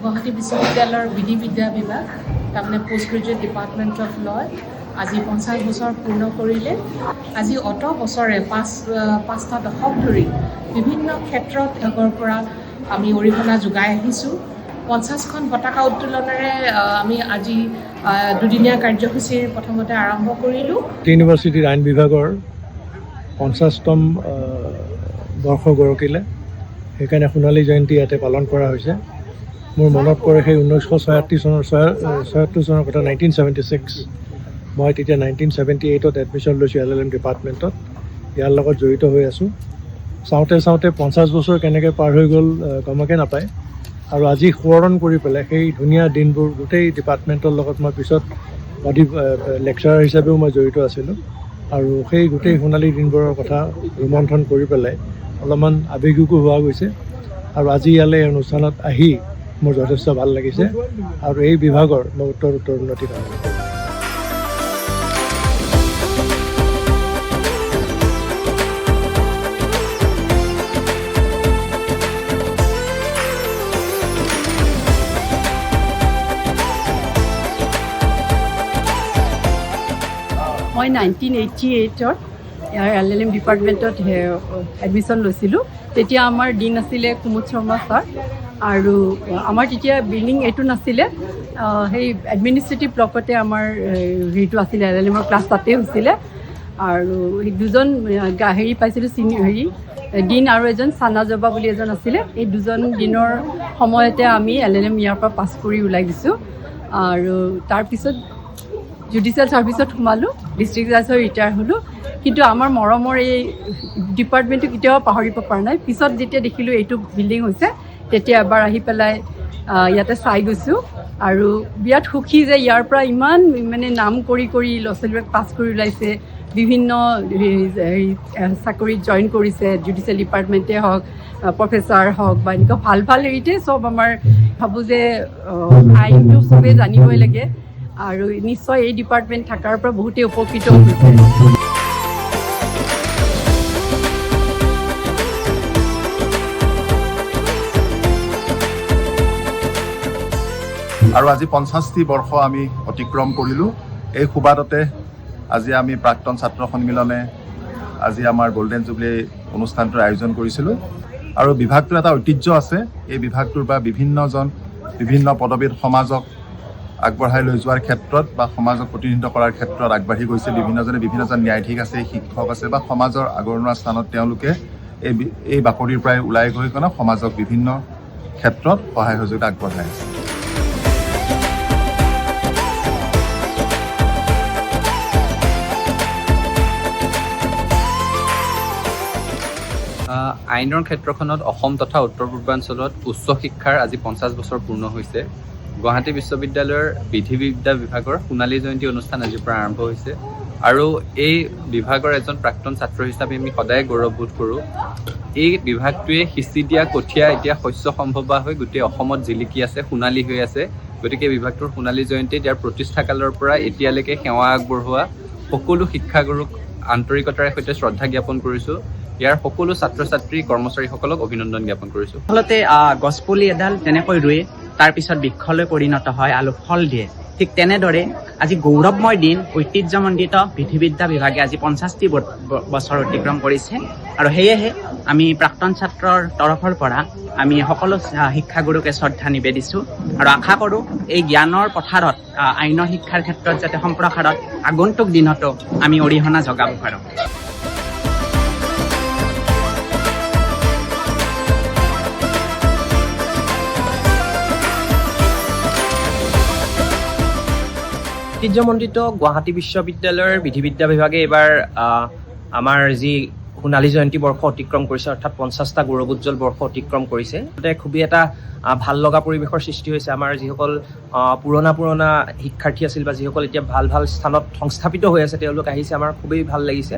গুৱাহাটী বিশ্ববিদ্যালয়ৰ বিধি বিদ্যা বিভাগ তাৰমানে post graduate department of law' আজি 50 বছৰ পূৰ্ণ কৰিলে। আজি অত বছৰে পাঁচটা দশক ধৰি বিভিন্ন ক্ষেত্ৰত আগৰ পৰা আমি অৰিহণা যোগাই আহিছোঁ। 50খন পতাকা উত্তোলনেৰে আমি আজি দুদিনীয়া কাৰ্যসূচীৰ প্ৰথমতে আৰম্ভ কৰিলোঁ। ইউনিভাৰ্চিটিৰ আইন বিভাগৰ 50তম বৰ্ষ গৰকিলে, সেইকাৰণে সোণালী জয়ন্তী ইয়াতে পালন কৰা হৈছে। মোৰ মনত পৰে সেই 1976 চনৰ কথা, 1976। মই তেতিয়া 1978ত এডমিশ্যন লৈছোঁ LLM ডিপাৰ্টমেণ্টত। ইয়াৰ লগত জড়িত হৈ আছোঁ। চাওঁতে 50 বছৰ কেনেকৈ পাৰ হৈ গ'ল গমকে নাপায়। আৰু আজি সোঁৱৰণ কৰি পেলাই সেই ধুনীয়া দিনবোৰ গোটেই ডিপাৰ্টমেণ্টৰ লগত মই পিছত লেকচাৰাৰ হিচাপেও মই জড়িত আছিলোঁ। আৰু সেই গোটেই সোণালী দিনবোৰৰ কথা ৰোমন্থন কৰি পেলাই অলপমান আৱেগিকো হোৱা গৈছে। আৰু আজি ইয়ালৈ অনুষ্ঠানত আহি মোৰ যথেষ্ট ভাল লাগিছে। আৰু এই বিভাগৰ মই উত্তৰ উন্নতি কামনা কৰোঁ। মই 1988ত ইয়াৰ LLM ডিপাৰ্টমেণ্টত এডমিশ্যন লৈছিলোঁ। তেতিয়া আমাৰ ডিন আছিলে কুমুদ শৰ্মা ছাৰ। আৰু আমাৰ তেতিয়া বিল্ডিং এইটো নাছিলে, সেই এডমিনিষ্ট্ৰেটিভ ব্লকতে আমাৰ হেৰিটো আছিলে, LLMৰ ক্লাছ তাতেই হৈছিলে। আৰু দুজন পাইছিলোঁ ডিন আৰু এজন চানাজবা বুলি এজন আছিলে। এই দুজন দিনৰ সময়তে আমি LLM ইয়াৰ পৰা পাছ কৰি ওলাই গৈছোঁ। আৰু তাৰপিছত জুডিচিয়েল ছাৰ্ভিচত সোমালোঁ, ডিষ্ট্ৰিক্ট জাজৰ ৰিটায়াৰ হ'লোঁ। কিন্তু আমাৰ মৰমৰ এই ডিপাৰ্টমেণ্টটো কেতিয়াও পাহৰিব পৰা নাই। পিছত যেতিয়া দেখিলোঁ এইটো বিল্ডিং হৈছে, তেতিয়া এবাৰ আহি পেলাই ইয়াতে চাই গৈছোঁ। আৰু বিৰাট সুখী যে ইয়াৰ পৰা ইমান নাম কৰি ল'ৰা ছোৱালীবিলাক পাছ কৰি ওলাইছে, বিভিন্ন চাকৰিত জইন কৰিছে, জুডিচিয়েল ডিপাৰ্টমেণ্টে হওক, প্ৰফেচাৰ হওক বা এনেকুৱা ভাল হেৰিতে চব আমাৰ ভাবোঁ যে আইনটো চবেই জানিবই লাগে। আৰু নিশ্চয় এই ডিপাৰ্টমেণ্ট থকাৰ পৰা বহুতেই উপকৃত হৈছে। আৰু আজি 50টি বৰ্ষ আমি অতিক্ৰম কৰিলোঁ। এই সুবাদতে আজি আমি প্ৰাক্তন ছাত্ৰ সন্মিলনে আজি আমাৰ গল্ডেন জুবলি অনুষ্ঠানটোৰ আয়োজন কৰিছিলোঁ। আৰু বিভাগটোৰ এটা ঐতিহ্য আছে। এই বিভাগটোৰ পৰা বিভিন্ন পদবীত সমাজক আগবঢ়াই লৈ যোৱাৰ ক্ষেত্ৰত বা সমাজক প্ৰতিনিধিত্ব কৰাৰ ক্ষেত্ৰত আগবাঢ়ি গৈছে। বিভিন্নজন ন্যায়াধীশ আছে, শিক্ষক আছে বা সমাজৰ আগৰণুৱা স্থানত তেওঁলোকে এই বাকৰিৰ পৰাই ওলাই গৈ সমাজক বিভিন্ন ক্ষেত্ৰত সহায় সহযোগিতা আগবঢ়াই আছে। আইনৰ ক্ষেত্ৰখনত অসম তথা উত্তৰ পূৰ্বাঞ্চলত উচ্চ শিক্ষাৰ আজি 50 বছৰ পূৰ্ণ হৈছে। গুৱাহাটী বিশ্ববিদ্যালয়ৰ বিধি বিদ্যা বিভাগৰ সোণালী জয়ন্তী অনুষ্ঠান আজিৰ পৰা আৰম্ভ হৈছে। আৰু এই বিভাগৰ এজন প্ৰাক্তন ছাত্ৰ হিচাপে আমি সদায় গৌৰৱবোধ কৰোঁ। এই বিভাগটোৱে সিঁচি দিয়া কঠীয়া এতিয়া শস্য সম্ভৱা হৈ গোটেই অসমত জিলিকি আছে, সোণালী হৈ আছে। গতিকে বিভাগটোৰ সোণালী জয়ন্তীত ইয়াৰ প্ৰতিষ্ঠা কালৰ পৰা এতিয়ালৈকে সেৱা আগবঢ়োৱা সকলো শিক্ষাগুৰুক আন্তৰিকতাৰে সৈতে শ্ৰদ্ধা জ্ঞাপন কৰিছোঁ। ইয়াৰ সকলো ছাত্ৰ ছাত্ৰী কৰ্মচাৰীসকলক অভিনন্দন জ্ঞাপন কৰিছোঁ। আচলতে গছপুলি এডাল যেনেকৈ ৰুৱে তাৰপিছত বৃক্ষলৈ পৰিণত হয় আৰু ফল দিয়ে, ঠিক তেনেদৰে আজি গৌৰৱময় দিন ঐতিহ্যমণ্ডিত বিধিবিদ্যা বিভাগে আজি 50টি বছৰ অতিক্ৰম কৰিছে। আৰু সেয়েহে আমি প্ৰাক্তন ছাত্ৰৰ তৰফৰ পৰা আমি সকলো শিক্ষাগুৰুকে শ্ৰদ্ধা নিবেদিছোঁ আৰু আশা কৰোঁ এই জ্ঞানৰ পথাৰত আইনৰ শিক্ষাৰ ক্ষেত্ৰত যাতে সম্প্ৰসাৰত আগন্তুক দিনতো আমি অৰিহণা যোগাব পাৰোঁ। ঐতিহ্যমণ্ডিত গুৱাহাটী বিশ্ববিদ্যালয়ৰ বিধি বিদ্যা বিভাগে এইবাৰ আমাৰ যি সোণালী জয়ন্তী বৰ্ষ অতিক্ৰম কৰিছে, অৰ্থাৎ 50টা গৌৰৱোজ্জ্বল বৰ্ষ অতিক্ৰম কৰিছে। তাতে খুবেই এটা ভাল লগা পৰিৱেশৰ সৃষ্টি হৈছে। আমাৰ যিসকল পুৰণা শিক্ষাৰ্থী আছিল বা যিসকল এতিয়া ভাল স্থানত সংস্থাপিত হৈ আছে, তেওঁলোক আহিছে, আমাৰ খুবেই ভাল লাগিছে।